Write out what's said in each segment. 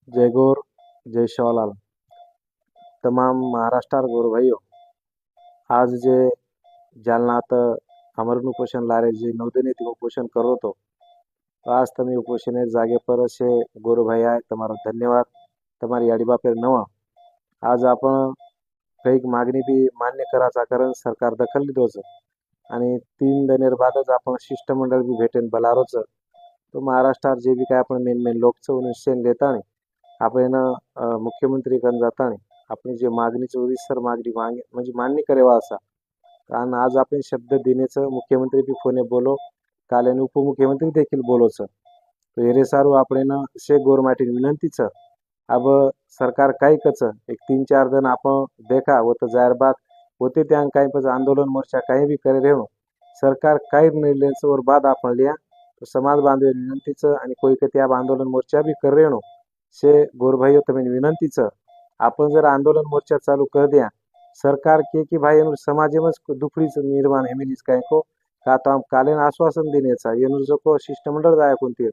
जय गौर जय शिवलाल। तमाम महाराष्ट्र गोर भाइयों, आज जे जालनात आमरण उपोषण लारे जे नवदिनीत उपोषण करो तो आज તમે उपोषण जागे पर असे गोर भाई आहे તમારો धन्यवाद। તમારી આડી બાપેર નવા आज आपण कैक मागणी बी मान्य करायचा कारण सरकार दखल લીધો आणि 3 दिनेर बादच आपण शिष्टमंडळ बी भेटेन बलारोच तो महाराष्ट्रात जे बी काय आपण मेन लोकचं निश्चय देता नाही आपण मुख्यमंत्री कन जाता नाही आपण जे मागणीचं विसर मागणी म्हणजे मान्य करेवा असा कारण आज आपण शब्द देण्याचं मुख्यमंत्री बी फोने बोलो काल आणि उपमुख्यमंत्री देखील बोलोच तो एरे सारू आपण शे गोरमाटी विनंतीच अब सरकार काही कच एक 3-4 दिन आपण देखा वो तो जाहिर बात होते त्या काही पण आंदोलन मोर्चा काही भी करे रहे सरकार काही निर्णय और बाद आपण लिया तो समाज बांधव विनंतीच आणि कोई कती आप आंदोलन मोर्चा भी कर रहे से गोर भाइयों तुम्हें विनंतीच आपण जर आंदोलन मोर्चा चालू कर दिया सरकार के भाई समाज में दुफड़ीच निर्माण हेमिनीच काय को का तो हम कालीन आश्वासन देण्याचा येनुर जो को शिष्टमंडळ जाय कोणती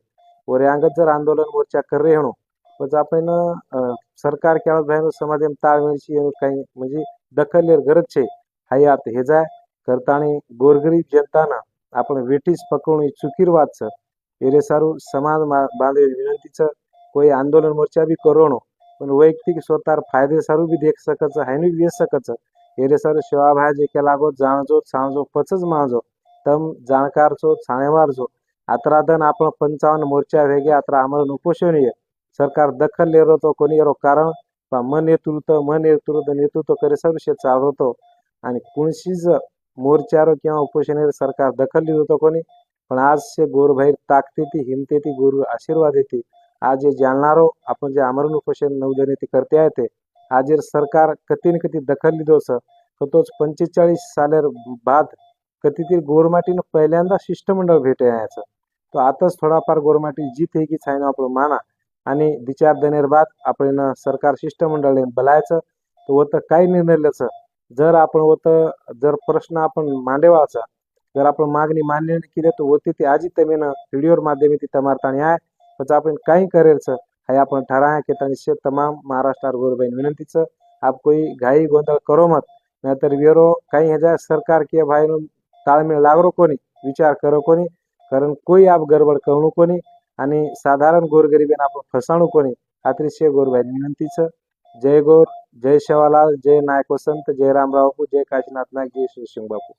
और अंगत जर आंदोलन मोर्चा कर रहे हो पण आपण सरकार क्या भाई समाज में ताळमेळची काही म्हणजे दखल गरज छे हाय आत हे जाय करतानी गोरगरीब जनताना आपण वेटीस पकडून चुकीर वाच एरे सारू समाज बांधव विनंतीच कोई आंदोलन मोर्चा भी करो पण वैयक्तिक स्वतः फायदे सारू भी देख सकच है नहीं दे सकच एरे सारू सेवा भाई जे के लागो जाणजो सांजो पचच माजो तम जाणकार छो छाणेवार छो आत्रादन आपण 55 मोर्चा वेगे आत्रा आमरण उपोषण सरकार दखल ले रहो तो कोणी रो कारण मन नेतृत्व करे सब शे चालवतो आणि कोणशीच मोर्चारो किंवा उपोषण सरकार दखल लिहितो तो कोणी पण आज से गोर भाई ताकते हिमते ती गुरु आशीर्वाद येते आज जाणणारो आपण जे आमरण उपोषण नवदिनी करते आहे ते आज सरकार कती न कती दखल लिधोस तो तोच 45 सालेर बाद कतीतरी गोरमाटीनं पहिल्यांदा शिष्टमंडळ भेटे यायचं तो आताच थोडाफार गोरमाटी जीत है की छायन आपण माना आणि 2-4 दिनेर बाद आपण सरकार शिष्टमंडळ बोलायचं तो होतं काय निर्णय ल्याचं जर आपण होतं जर प्रश्न आपण मांडेवाचा जर आपण मागणी मान्य केली तर होती ती आजी तमेन व्हिडिओ माध्यमे ती तमारताणी आहे पण आपण काही करेलचं है आपण ठराया के तनिष्य तमाम महाराष्ट्र गोरबाई विनंतीच आप कोई घाई गोंधळ करो मत नाहीतर वेरो काही हे जाय सरकार के भाई ताळमेळ लागरो कोणी विचार करो कोणी कारण कोई आप गडबड करू कोणी आणि साधारण गोरगरिबीने आपण फसाणू कोणी अतिशय गोरबाई विनंतीच जय गौर जय शिवलाल जय नायक वसंत जय रामराव बापू जय काशीनाथ नाईक जय श्री सिंग बापू।